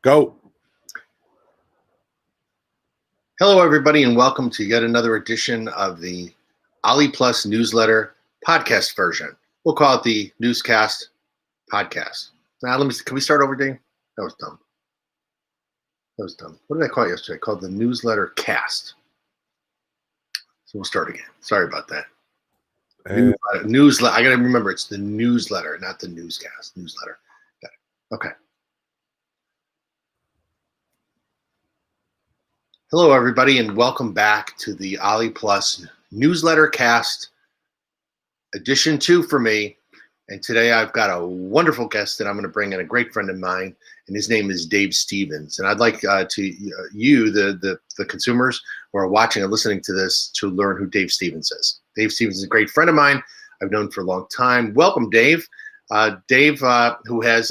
Go. Hello, everybody, and welcome to yet another edition of the ALEE Plus newsletter podcast version. We'll call it the Newscast Podcast. Now, can we start over, Dave? That was dumb. What did I call it yesterday? I called the Newsletter Cast. So we'll start again. Sorry about that. Newsletter. I got to remember it's the newsletter, not the newscast. Newsletter. Got it. Okay. Hello, everybody, and welcome back to the ALEE Plus Newsletter Cast, edition 2 for me. And today I've got a wonderful guest that I'm going to bring in, a great friend of mine, and his name is Dave Stevens. And I'd like the consumers who are watching and listening to this, to learn who Dave Stevens is. Dave Stevens is a great friend of mine. I've known for a long time. Welcome, Dave. Dave, who has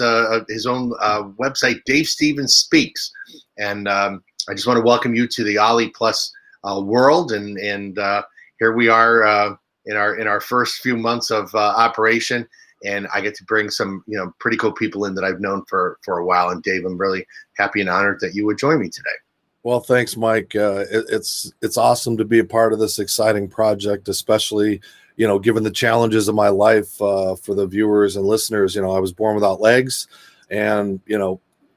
his own website, Dave Stevens Speaks. And I just want to welcome you to the ALEE Plus world, and here we are in our first few months of operation, and I get to bring some pretty cool people in that I've known for a while. And Dave, I'm really happy and honored that you would join me today. Well, thanks, Mike. It's awesome to be a part of this exciting project, especially given the challenges of my life. For the viewers and listeners, I was born without legs, and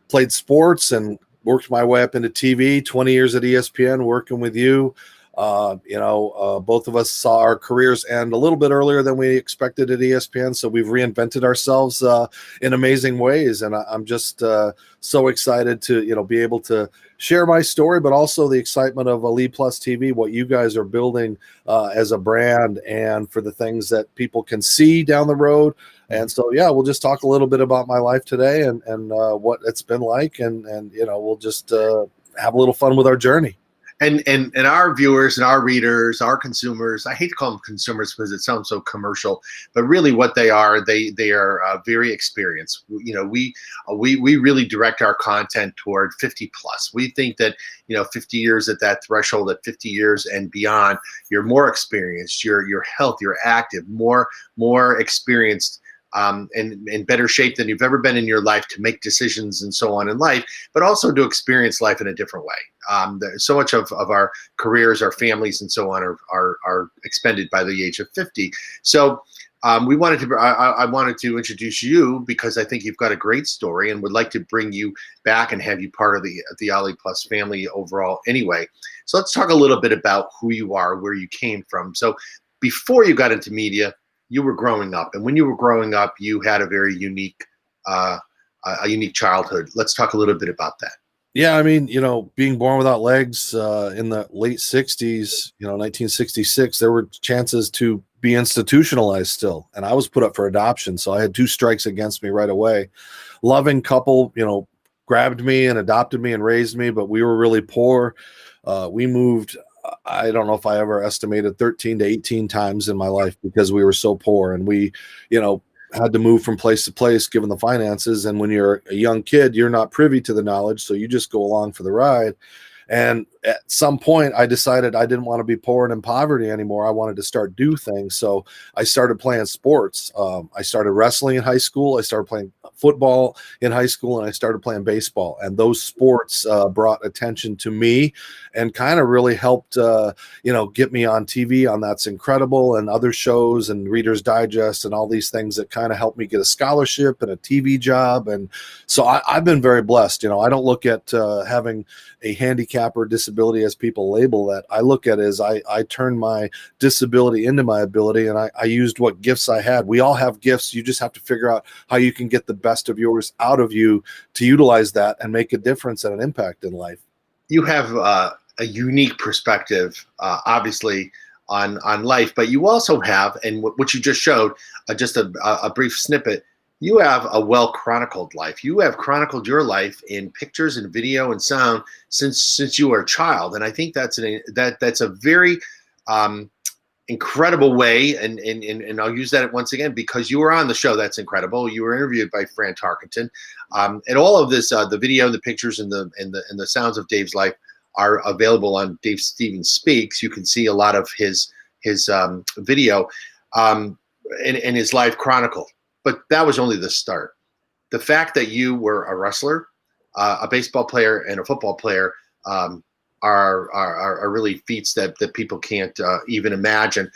played sports and worked my way up into TV, 20 years at ESPN, working with you. Both of us saw our careers end a little bit earlier than we expected at ESPN. So we've reinvented ourselves in amazing ways. And I'm just so excited to, be able to share my story, but also the excitement of ALEE Plus TV, what you guys are building as a brand, and for the things that people can see down the road. And so, we'll just talk a little bit about my life today and what it's been like. And we'll just have a little fun with our journey. And our viewers and our readers, our consumers, I hate to call them consumers because it sounds so commercial, but really what they are very experienced. We really direct our content toward 50 plus. We think that 50 years at that threshold, at 50 years and beyond, you're more experienced, you're healthy, you're active, more experienced, and in better shape than you've ever been in your life to make decisions and so on in life, but also to experience life in a different way. So much of our careers, our families, and so on are expended by the age of 50. So I wanted to introduce you because I think you've got a great story and would like to bring you back and have you part of the ALEE Plus family overall anyway. So let's talk a little bit about who you are, where you came from. So before you got into media, you were growing up, and when you were growing up, you had a very unique childhood. Let's talk a little bit about that. Yeah, I mean, being born without legs in the late 60s, 1966, there were chances to be institutionalized still, and I was put up for adoption, so I had 2 strikes against me right away. Loving couple, grabbed me and adopted me and raised me, but we were really poor. We moved, I don't know if I ever estimated 13 to 18 times in my life because we were so poor, and we, had to move from place to place given the finances. And when you're a young kid, you're not privy to the knowledge, so you just go along for the ride. And at some point I decided I didn't want to be poor and in poverty anymore. I wanted to do things. So I started playing sports. I started wrestling in high school. I started playing football in high school, and I started playing baseball. And those sports brought attention to me and kind of really helped, get me on TV on That's Incredible and other shows and Reader's Digest and all these things that kind of helped me get a scholarship and a TV job. And so I've been very blessed. I don't look at having a handicap or disability as people label that. I look at it as I turned my disability into my ability, and I used what gifts I had. We all have gifts. You just have to figure out how you can get the best of yours out of you to utilize that and make a difference and an impact in life. You have a unique perspective, obviously, on life, but you also have, and what you just showed, just a brief snippet, you have a well-chronicled life. You have chronicled your life in pictures and video and sound since you were a child, and I think that's a very incredible way, and I'll use that once again because you were on the show That's Incredible. You were interviewed by Fran Tarkenton, and all of this, the video, the pictures, and the sounds of Dave's life are available on Dave Stevens Speaks. You can see a lot of his video and his life chronicled. But that was only the start. The fact that you were a wrestler, a baseball player and a football player are really feats that people can't even imagine,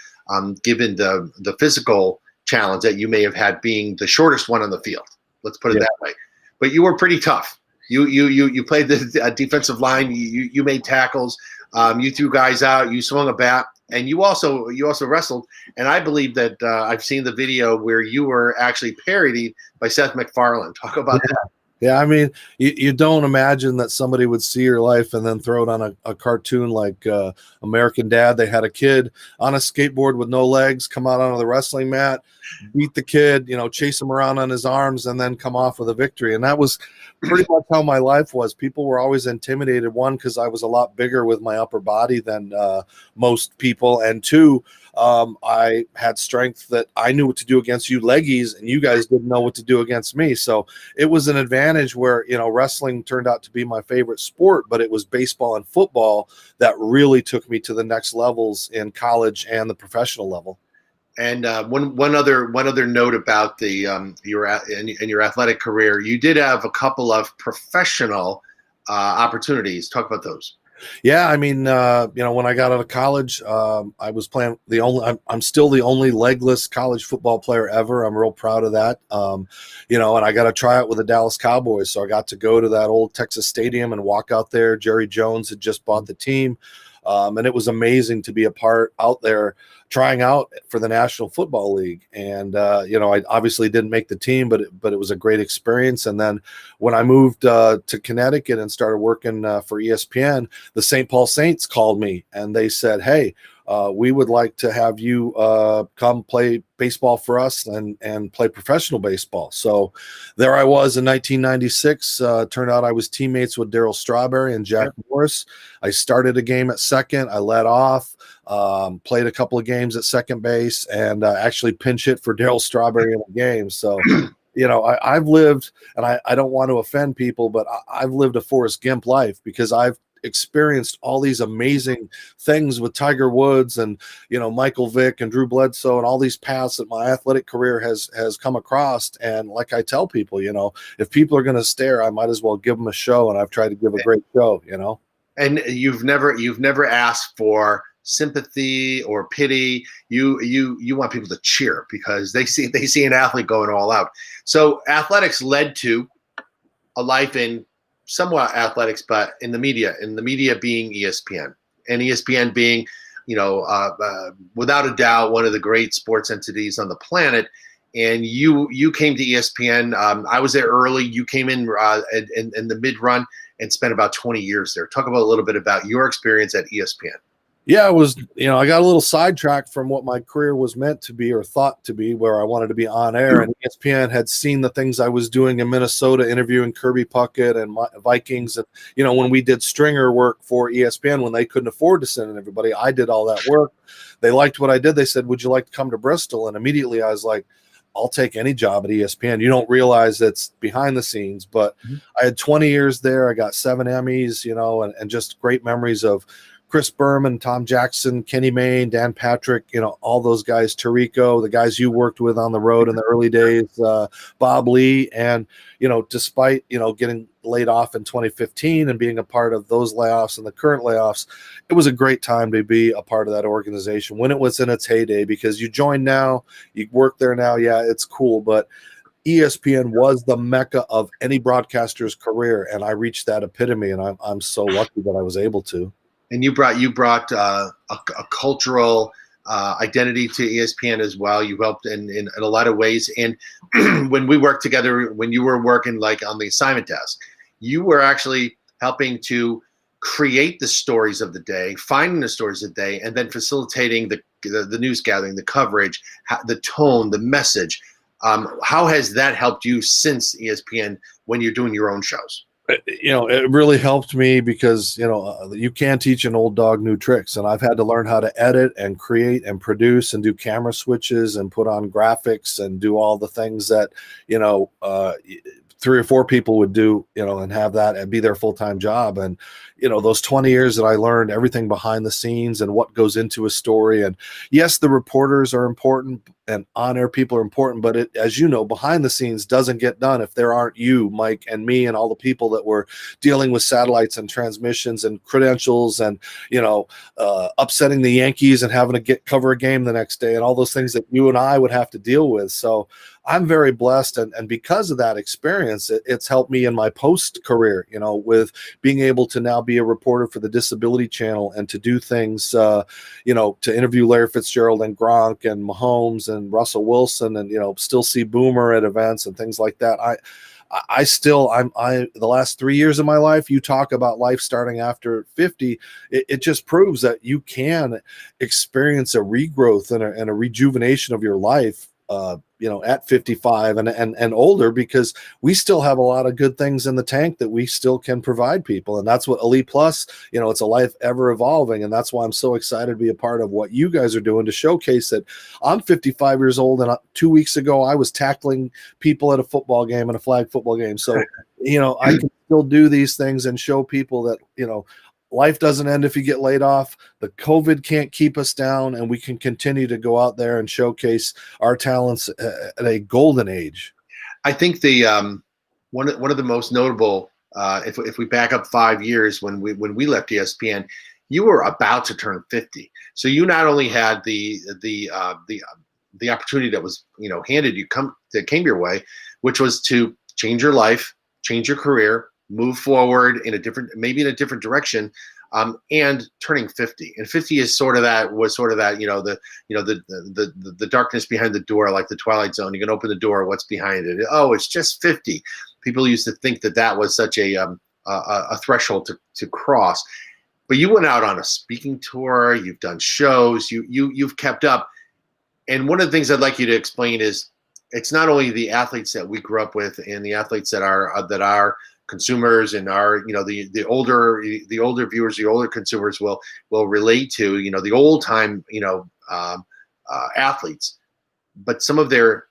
given the physical challenge that you may have had being the shortest one on the field. Let's put it that way. But you were pretty tough. You played the defensive line. You made tackles. You threw guys out. You swung a bat, and you also wrestled. And I believe that I've seen the video where you were actually parodied by Seth MacFarlane. Talk about that. Yeah, I mean, you don't imagine that somebody would see your life and then throw it on a cartoon like American Dad. They had a kid on a skateboard with no legs come out onto the wrestling mat, beat the kid, chase him around on his arms, and then come off with a victory. And that was pretty much how my life was. People were always intimidated, one, because I was a lot bigger with my upper body than most people, and two, I had strength that I knew what to do against you leggies, and you guys didn't know what to do against me. So it was an advantage where, wrestling turned out to be my favorite sport, but it was baseball and football that really took me to the next levels in college and the professional level. And one other note about your athletic career, you did have a couple of professional opportunities. Talk about those. Yeah, I mean, when I got out of college, I was playing I'm still the only legless college football player ever. I'm real proud of that. And I got to try out with the Dallas Cowboys. So I got to go to that old Texas stadium and walk out there. Jerry Jones had just bought the team. And it was amazing to be a part out there trying out for the National Football League. And, I obviously didn't make the team, but it was a great experience. And then when I moved to Connecticut and started working for ESPN, the St. Paul Saints called me and they said, "Hey, we would like to have you come play baseball for us and play professional baseball." So there I was in 1996. Turned out I was teammates with Darryl Strawberry and Jack Morris. I started a game at second. I led off, played a couple of games at second base, and actually pinch hit for Darryl Strawberry in a game. So, I've lived, and I don't want to offend people, but I've lived a Forrest Gump life because I've experienced all these amazing things with Tiger Woods and Michael Vick and Drew Bledsoe and all these paths that my athletic career has come across. And like I tell people, if people are going to stare, I might as well give them a show, and I've tried to give a great show. And you've never asked for sympathy or pity. You want people to cheer because they see an athlete going all out. So athletics led to a life in somewhat athletics, but in the media being ESPN, and ESPN being, without a doubt, one of the great sports entities on the planet. And you came to ESPN. I was there early. You came in the mid run and spent about 20 years there. Talk about a little bit about your experience at ESPN. Yeah, it was, I got a little sidetracked from what my career was meant to be or thought to be, where I wanted to be on air. And ESPN had seen the things I was doing in Minnesota, interviewing Kirby Puckett and Vikings. And, when we did stringer work for ESPN, when they couldn't afford to send in everybody, I did all that work. They liked what I did. They said, "Would you like to come to Bristol?" And immediately I was like, I'll take any job at ESPN. You don't realize it's behind the scenes, but I had 20 years there. I got 7 Emmys, and just great memories of Chris Berman, Tom Jackson, Kenny Mayne, Dan Patrick, all those guys, Tirico, the guys you worked with on the road in the early days, Bob Lee. And, despite, getting laid off in 2015 and being a part of those layoffs and the current layoffs, it was a great time to be a part of that organization when it was in its heyday, because you join now, you work there now. Yeah, it's cool. But ESPN was the mecca of any broadcaster's career. And I reached that epitome, and I'm so lucky that I was able to. And you brought a cultural identity to ESPN as well. You helped in a lot of ways. And when we worked together, when you were working like on the assignment desk, you were actually helping to create the stories of the day, finding the stories of the day, and then facilitating the news gathering, the coverage, the tone, the message. How has that helped you since ESPN when you're doing your own shows? It really helped me because, you can't teach an old dog new tricks. And I've had to learn how to edit and create and produce and do camera switches and put on graphics and do all the things that, 3 or 4 people would do, and have that and be their full-time job. And, those 20 years that I learned everything behind the scenes and what goes into a story. And yes, the reporters are important and on-air people are important, but it, as you know, behind the scenes doesn't get done if there aren't you, Mike, and me, and all the people that were dealing with satellites and transmissions and credentials, and upsetting the Yankees and having to cover a game the next day, and all those things that you and I would have to deal with. So I'm very blessed, and because of that experience, it's helped me in my post career, with being able to now be a reporter for the Disability Channel and to do things, to interview Larry Fitzgerald and Gronk and Mahomes and Russell Wilson, and still see Boomer at events and things like that. The last 3 years of my life, you talk about life starting after 50, it just proves that you can experience a regrowth and a rejuvenation of your life, at 55 and older, because we still have a lot of good things in the tank that we still can provide people. And that's what ALEE Plus, it's a life ever evolving. And that's why I'm so excited to be a part of what you guys are doing to showcase that I'm 55 years old. And 2 weeks ago, I was tackling people at a football game and a flag football game. So, I can still do these things and show people that, life doesn't end if you get laid off. The COVID can't keep us down, and we can continue to go out there and showcase our talents at a golden age. I think the one of the most notable, if we back up 5 years when we left ESPN, you were about to turn 50. So you not only had the opportunity that was that came your way, which was to change your life, change your career, move forward in a different direction, and turning 50. And 50 is the darkness behind the door, like the Twilight Zone. You can open the door, what's behind it? Oh, it's just 50. People used to think that was such a threshold to cross. But you went out on a speaking tour. You've done shows. You've kept up. And one of the things I'd like you to explain is it's not only the athletes that we grew up with and the athletes that are consumers and our the older viewers, the older consumers will relate to the old time athletes, but some of their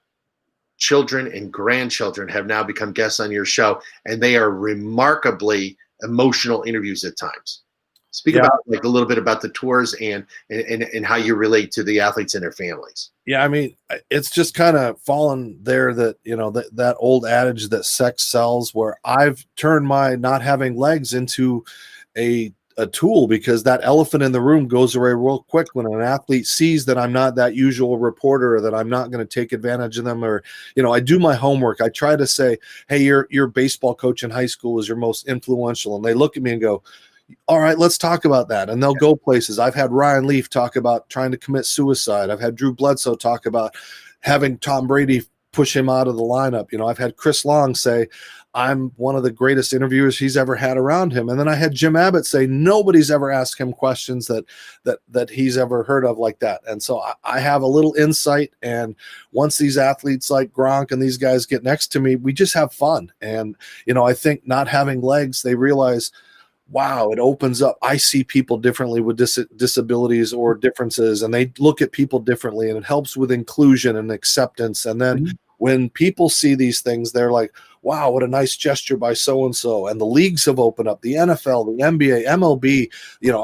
children and grandchildren have now become guests on your show, and they are remarkably emotional interviews at times. Speak about a little bit about the tours and how you relate to the athletes and their families. Yeah, I mean, it's just kind of fallen there that, that old adage that sex sells, where I've turned my not having legs into a tool, because that elephant in the room goes away real quick when an athlete sees that I'm not that usual reporter, or that I'm not going to take advantage of them, or, I do my homework. I try to say, hey, your baseball coach in high school was your most influential. And they look at me and go, all right, let's talk about that. And they'll go places. I've had Ryan Leaf talk about trying to commit suicide. I've had Drew Bledsoe talk about having Tom Brady push him out of the lineup. I've had Chris Long say, I'm one of the greatest interviewers he's ever had around him. And then I had Jim Abbott say, nobody's ever asked him questions that he's ever heard of like that. And so I have a little insight. And once these athletes like Gronk and these guys get next to me, we just have fun. And, I think not having legs, they realize, wow, it opens up. I see people differently with disabilities or differences, and they look at people differently, and it helps with inclusion and acceptance. And then when people see these things, they're like, wow, what a nice gesture by so-and-so. And the leagues have opened up, the NFL, the NBA, MLB,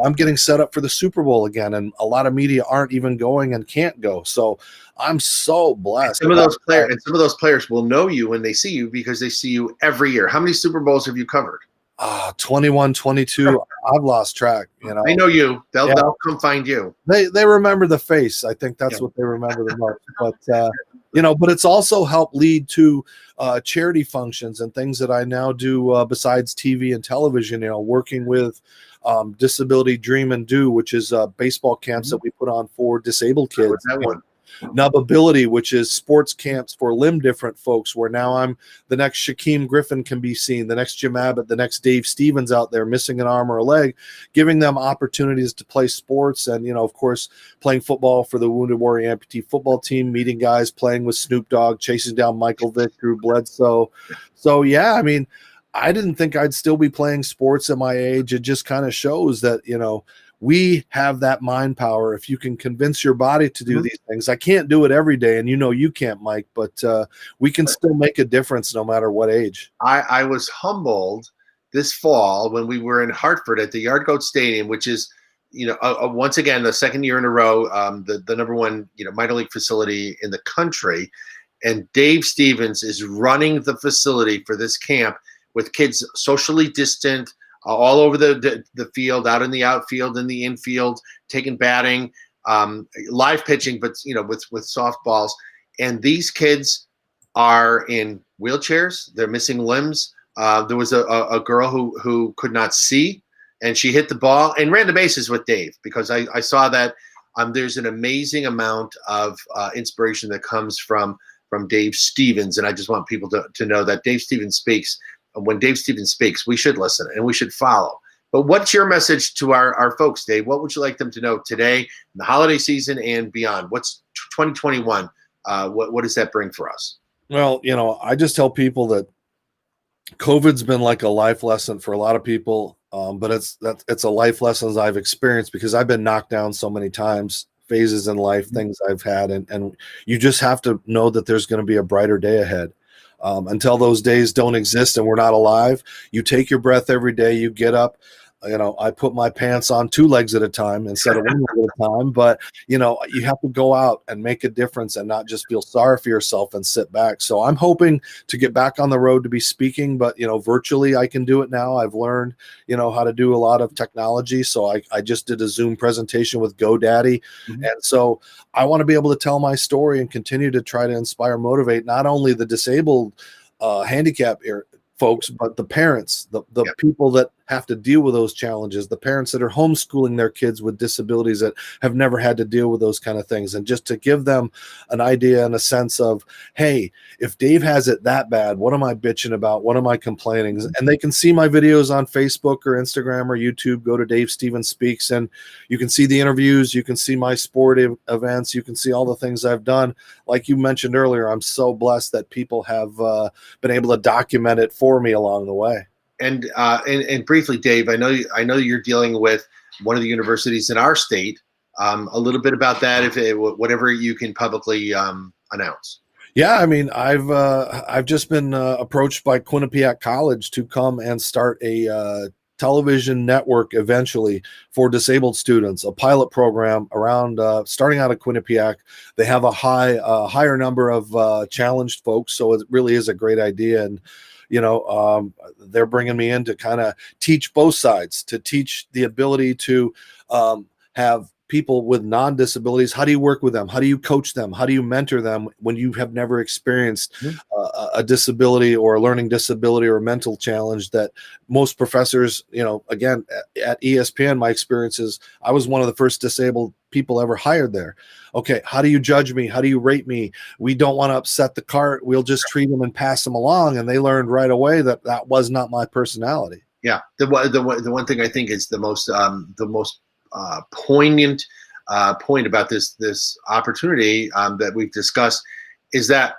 I'm getting set up for the Super Bowl again. And a lot of media aren't even going and can't go. So I'm so blessed. Some of those players will know you when they see you, because they see you every year. How many Super Bowls have you covered? 21, 22. I've lost track. They know you. They'll come find you. They remember the face. I think that's what they remember the most. But but it's also helped lead to charity functions and things that I now do besides TV and television. Working with Disability Dream and Do, which is baseball camps that we put on for disabled kids. What's that one? Nubability, which is sports camps for limb different folks, where now I'm the next Shaquem Griffin can be seen, the next Jim Abbott, the next Dave Stevens out there missing an arm or a leg, giving them opportunities to play sports. And, of course, playing football for the Wounded Warrior Amputee football team, meeting guys, playing with Snoop Dogg, chasing down Michael Vick, Drew Bledsoe. So, yeah, I mean, I didn't think I'd still be playing sports at my age. It just kind of shows that, we have that mind power. If you can convince your body to do these things, I can't do it every day. And you can't, Mike, but we can still make a difference no matter what age. I was humbled this fall when we were in Hartford at the Yard Goat Stadium, which is, once again, the second year in a row, the number one, minor league facility in the country. And Dave Stevens is running the facility for this camp with kids socially distant, all over the field, out in the outfield, in the infield, taking batting, live pitching, but with softballs. And these kids are in wheelchairs. They're missing limbs. There was a girl who could not see, and she hit the ball and ran the bases with Dave, because I saw that there's an amazing amount of inspiration that comes from Dave Stevens. And I just want people to know that Dave Stevens speaks. When Dave Stevens speaks, we should listen and we should follow. But what's your message to our folks, Dave? What would you like them to know today, in the holiday season and beyond? What's 2021? What does that bring for us? Well, I just tell people that COVID's been like a life lesson for a lot of people, but it's a life lesson I've experienced because I've been knocked down so many times, phases in life, things I've had, and you just have to know that there's going to be a brighter day ahead. Until those days don't exist and we're not alive, you take your breath every day, you get up. I put my pants on 2 legs at a time instead of 1 leg at a time. But, you have to go out and make a difference and not just feel sorry for yourself and sit back. So I'm hoping to get back on the road to be speaking, but, virtually I can do it now. I've learned, how to do a lot of technology. So I just did a Zoom presentation with GoDaddy. Mm-hmm. And so I want to be able to tell my story and continue to try to inspire, motivate not only the disabled, handicap folks, but the parents, the people that have to deal with those challenges, the parents that are homeschooling their kids with disabilities that have never had to deal with those kind of things. And just to give them an idea and a sense of, hey, if Dave has it that bad, what am I bitching about? What am I complaining? And they can see my videos on Facebook or Instagram or YouTube. Go to Dave Stevens Speaks and you can see the interviews. You can see my sport events. You can see all the things I've done. Like you mentioned earlier, I'm so blessed that people have been able to document it for me along the way. And briefly, Dave, I know you're dealing with one of the universities in our state. A little bit about that, whatever you can publicly announce. Yeah, I mean, I've just been approached by Quinnipiac College to come and start a television network eventually for disabled students, a pilot program around starting out at Quinnipiac. They have a higher number of challenged folks, so it really is a great idea. And they're bringing me in to kind of teach both sides, to teach the ability to have people with non-disabilities. How do you work with them? How do you coach them? How do you mentor them when you have never experienced a disability or a learning disability or a mental challenge that most professors, again, at ESPN, my experience is I was one of the first disabled people ever hired there. Okay, how do you judge me? How do you rate me? We don't want to upset the cart. We'll just treat them and pass them along. And they learned right away that was not my personality. Yeah, the one thing I think is the most poignant point about this opportunity that we've discussed is that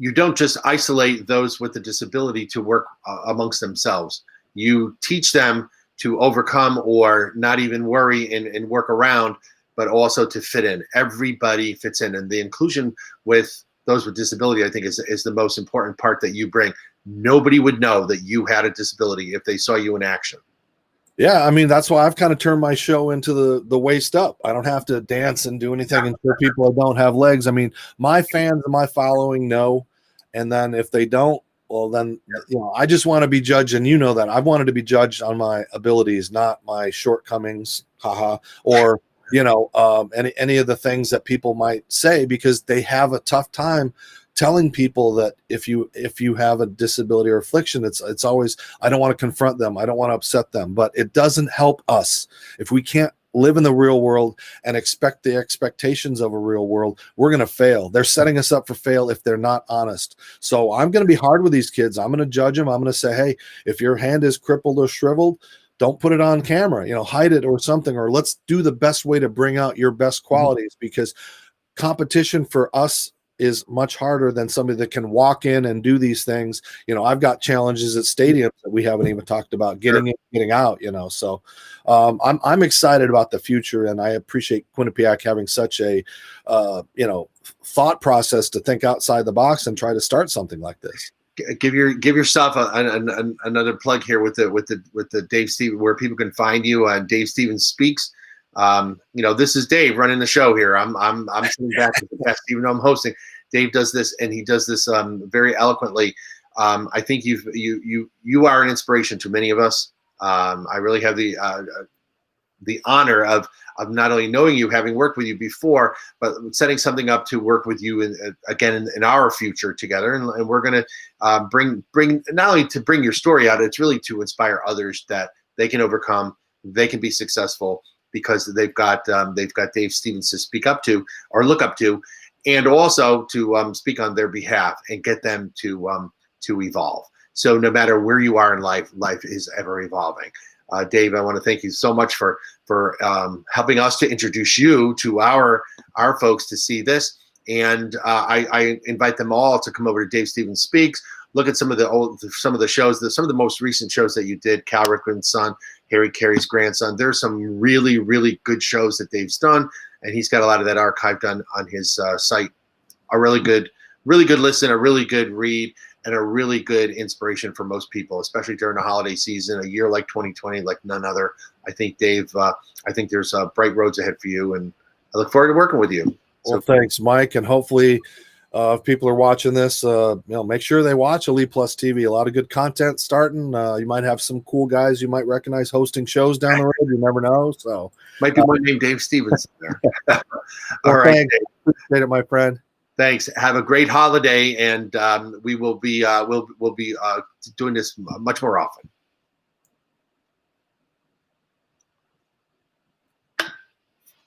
you don't just isolate those with a disability to work amongst themselves. You teach them to overcome or not even worry and work around, but also to fit in. Everybody fits in, and the inclusion with those with disability, I think, is the most important part that you bring. Nobody would know that you had a disability if they saw you in action. Yeah, I mean, that's why I've kind of turned my show into the waist up. I don't have to dance and do anything and show people I don't have legs. I mean, my fans and my following know, and then if they don't, well, then, I just want to be judged, and that. I've wanted to be judged on my abilities, not my shortcomings, or, any of the things that people might say, because they have a tough time telling people that if you have a disability or affliction, it's always, I don't want to confront them. I don't want to upset them, but it doesn't help us. If we can't live in the real world and expect the expectations of a real world, we're going to fail. They're setting us up for fail if they're not honest. So I'm going to be hard with these kids. I'm going to judge them. I'm going to say, hey, if your hand is crippled or shriveled, don't put it on camera, hide it or something, or let's do the best way to bring out your best qualities, because competition for us is much harder than somebody that can walk in and do these things. I've got challenges at stadiums that we haven't even talked about, getting in, getting out, so I'm excited about the future, and I appreciate Quinnipiac having such a thought process to think outside the box and try to start something like this. Give yourself another plug here with the Dave Stevens, where people can find you on Dave Stevens Speaks. This is Dave running the show here. I'm sitting back at the desk, even though I'm hosting. Dave does this, and he does this very eloquently. I think you are an inspiration to many of us. I really have the honor of not only knowing you, having worked with you before, but setting something up to work with you again in our future together. And we're going to bring not only to bring your story out, it's really to inspire others that they can overcome, they can be successful because they've got Dave Stevens to speak up to or look up to, and also to speak on their behalf and get them to evolve. So no matter where you are in life, life is ever evolving. Dave, I want to thank you so much for helping us to introduce you to our folks to see this. And I invite them all to come over to Dave Stevens Speaks. Look at some of the shows, some of the most recent shows that you did. Cal Ripken's son, Harry Carey's grandson. There's some really, really good shows that Dave's done, and he's got a lot of that archived on his site. A really good listen, a really good read, and a really good inspiration for most people, especially during the holiday season, a year like 2020, like none other. I think, Dave, I think there's bright roads ahead for you, and I look forward to working with you. Well, thanks, Mike, and hopefully if people are watching this, make sure they watch ALEE Plus TV. A lot of good content starting. You might have some cool guys you might recognize hosting shows down the road. You never know. So might be one named Dave Stevens there. All well, right, thanks. Appreciate it, my friend. Thanks. Have a great holiday, and we will be we'll be doing this much more often.